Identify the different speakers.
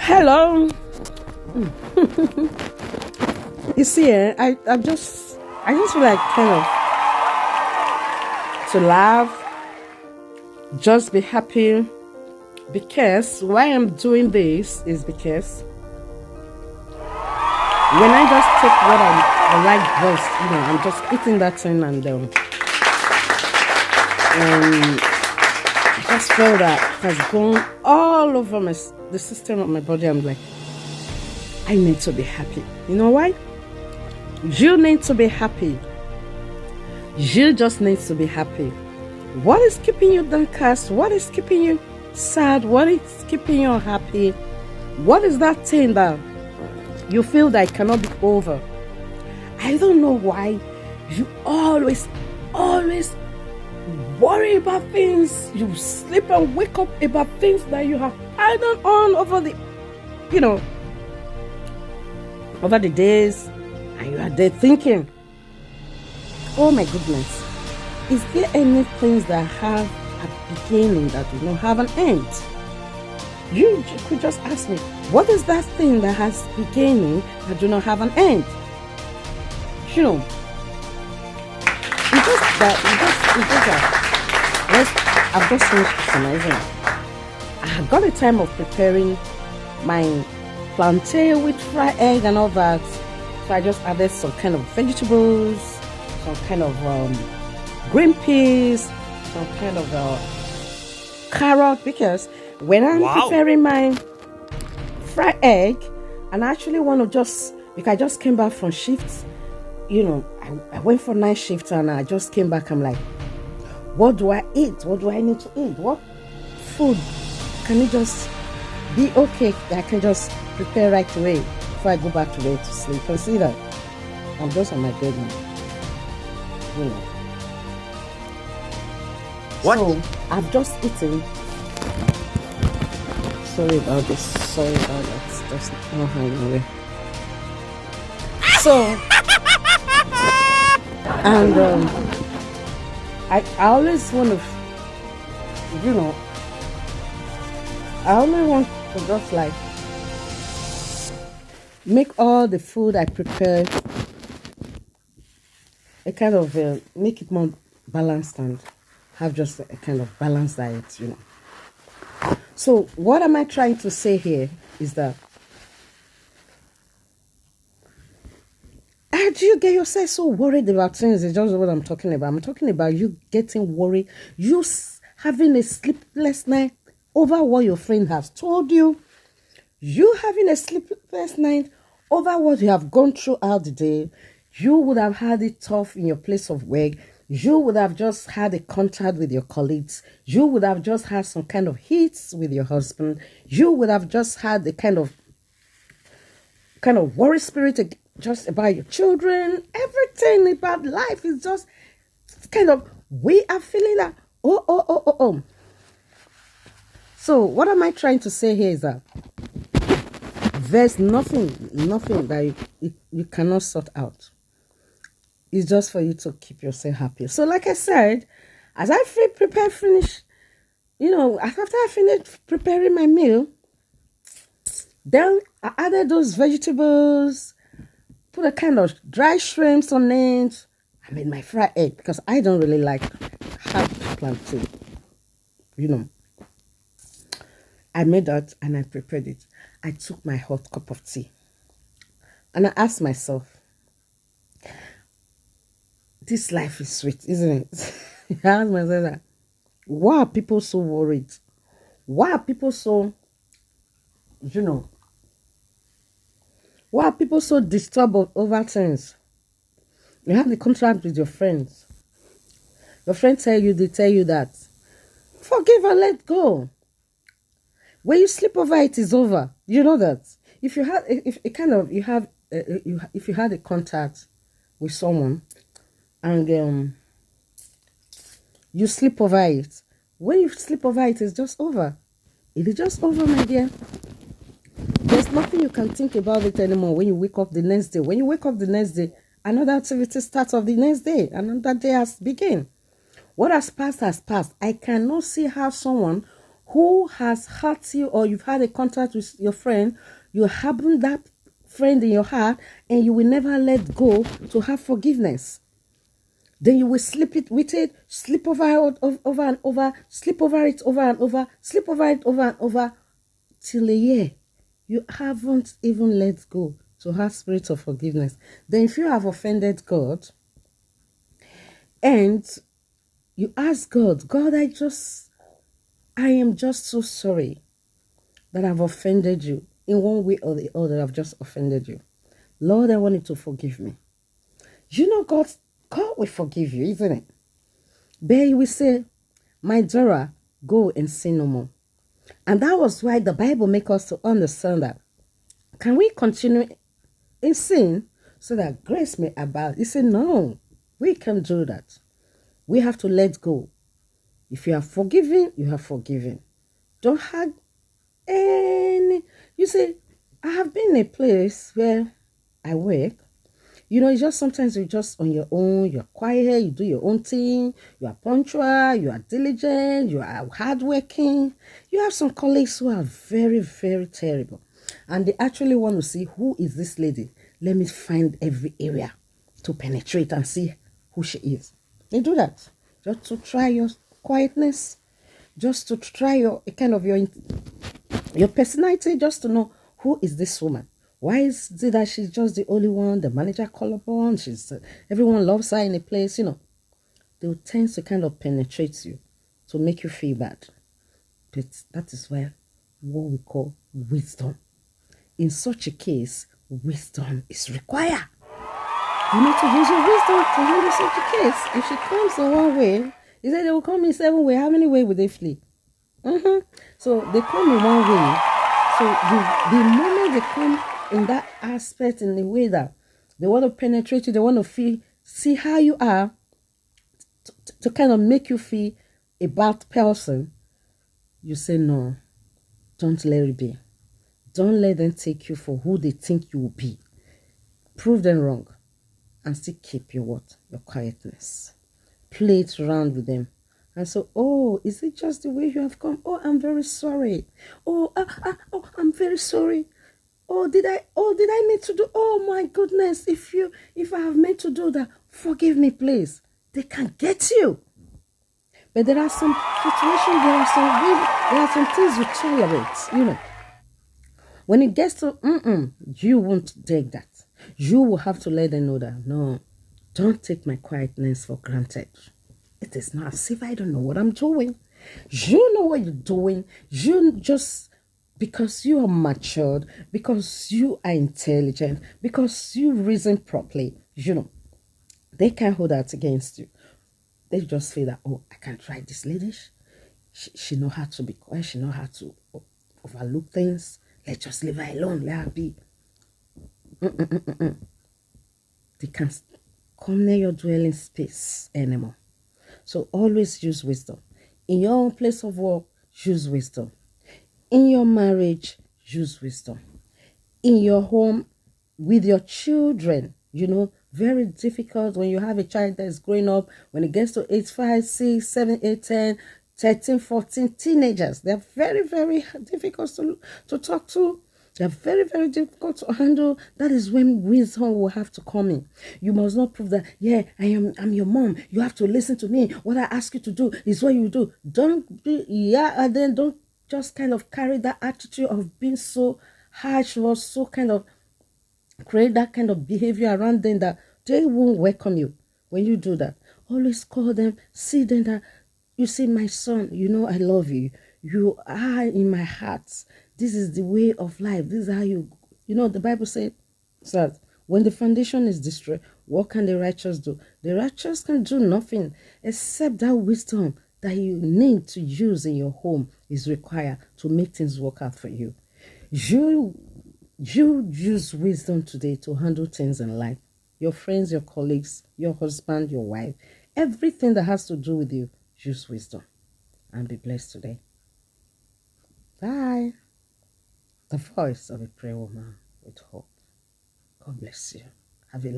Speaker 1: Hello. You see, I just feel like kind of to laugh, just be happy because why I'm doing this is because when I just take what I like most, I'm just eating that thing and I just feel that has gone all over the system of my body. I'm like, I need to be happy. You know why? You need to be happy. You just need to be happy. What is keeping you downcast? What is keeping you sad? What is keeping you unhappy? What is that thing that you feel that it cannot be over? I don't know why you always worry about things. You sleep and wake up about things that you have added on over the days, and you are there thinking, oh my goodness, is there any things that have a beginning that do not have an end? You could just ask me, what is that thing that has beginning that do not have an end? It's just that I've just finished customizing. I had got a time of preparing my plantain with fried egg and all that. So I just added some kind of vegetables, some kind of green peas, some kind of carrot, because when I'm preparing my fried egg, and I actually want to because I just came back from shifts, I went for night shift and I just came back. I'm like, what do I eat? What do I need to eat? What food can it just be okay that I can just prepare right away before I go back to bed to sleep? Consider I'm just on my bed now. What? So I've just eaten. Sorry about this. Sorry about that. Just not hanging away. So and I always want to, I only want to just like make all the food I prepare a kind of make it more balanced and have just a kind of balanced diet. So what am I trying to say here is that how do you get yourself so worried about things? It's just what I'm talking about. I'm talking about you getting worried, you having a sleepless night over what your friend has told you, you having a sleepless night over what you have gone throughout the day. You would have had it tough in your place of work. You would have just had a contact with your colleagues. You would have just had some kind of hits with your husband. You would have just had the kind of worry spirit just about your children. Everything about life is just kind of, we are feeling that, oh. So what am I trying to say here is that there's nothing that you cannot sort out. It's just for you to keep yourself happy. So like I said, as I finish, after I finished preparing my meal, then I added those vegetables, put a kind of dry shrimps on it. I made my fried egg because I don't really like hard plantain. I made that and I prepared it. I took my hot cup of tea and I asked myself, this life is sweet, isn't it? I asked myself that, why are people so worried? Why are people so, why are people so disturbed over things? You have the contract with your friends. Your friends they tell you that, forgive and let go. When you sleep over, it is over. You know that. If you had a contact with someone and you sleep over it, when you sleep over it, it's just over. It is just over, my dear. There's nothing you can think about it anymore when you wake up the next day. When you wake up the next day, another activity starts of the next day. Another day has begun. What has passed has passed. I cannot see how someone who has hurt you, or you've had a contact with your friend, you harbour that friend in your heart, and you will never let go to have forgiveness. Then you will sleep it with it, sleep over it over and over, sleep over it over and over, sleep over it over and over, till a year. You haven't even let go to have spirit of forgiveness. Then if you have offended God and you ask God, God, I am just so sorry that I've offended you in one way or the other. I've just offended you. Lord, I want you to forgive me. You know, God will forgive you, isn't it? But he will say, my daughter, go and sin no more. And that was why the Bible makes us to understand that. Can we continue in sin so that grace may abound? He said, no, we can't do that. We have to let go. If you are forgiven, you have forgiven. Don't have any. You see, I have been in a place where I work. You know, it's just sometimes you're just on your own, you're quiet, you do your own thing, you are punctual, you are diligent, you are hardworking. You have some colleagues who are very, very terrible. And they actually want to see, who is this lady? Let me find every area to penetrate and see who she is. They do that just to try your quietness, just to try your personality, just to know, who is this woman? Why is it that she's just the only one the manager call upon? Everyone loves her in a place, you know. They will tend to kind of penetrate you to make you feel bad. But that is why what we call wisdom. In such a case, wisdom is required. You need to use your wisdom to handle such a case. If she comes in one way, he said they will come in 7 ways. How many ways would they flee? So they come in one way. So the moment they come in that aspect, in the way that they want to penetrate you, they want to see how you are, to kind of make you feel a bad person, you say, no, don't let it be. Don't let them take you for who they think you will be. Prove them wrong and still keep your what? Your quietness. Play it around with them. And so, oh, is it just the way you have come? Oh, I'm very sorry. Oh, I'm very sorry. Oh, did I mean to do? Oh my goodness, if I have meant to do that, forgive me, please. They can get you. But there are some situations, there are some things you tolerate, you know. When it gets to you won't take that. You will have to let them know that, no, don't take my quietness for granted. It is not as if I don't know what I'm doing. You know what you're doing. You just, because you are matured, because you are intelligent, because you reason properly, you know, they can't hold that against you. They just feel that, oh, I can try this lady. She know how to be quiet. She know how to overlook things. Let's just leave her alone. Let her be. They can't come near your dwelling space anymore. So always use wisdom. In your own place of work, use wisdom. In your marriage, use wisdom. In your home, with your children, you know, very difficult when you have a child that is growing up, when it gets to age 5, 6, 7, 8, 10, 13, 14, teenagers. They're very, very difficult to talk to. They're very, very difficult to handle. That is when wisdom will have to come in. You must not prove that, yeah, I'm your mom. You have to listen to me. What I ask you to do is what you do. Don't be, and then don't just kind of carry that attitude of being so harsh or so kind of create that kind of behavior around them that they won't welcome you when you do that. Always call them, see them that, you see, my son, you know I love you. You are in my heart. This is the way of life. This is how you know, the Bible said that when the foundation is destroyed, what can the righteous do? The righteous can do nothing except that wisdom that you need to use in your home is required to make things work out for you. You use wisdom today to handle things in life. Your friends, your colleagues, your husband, your wife, everything that has to do with you, use wisdom. And be blessed today. Bye. The voice of a prayer woman with hope. God bless you. Have a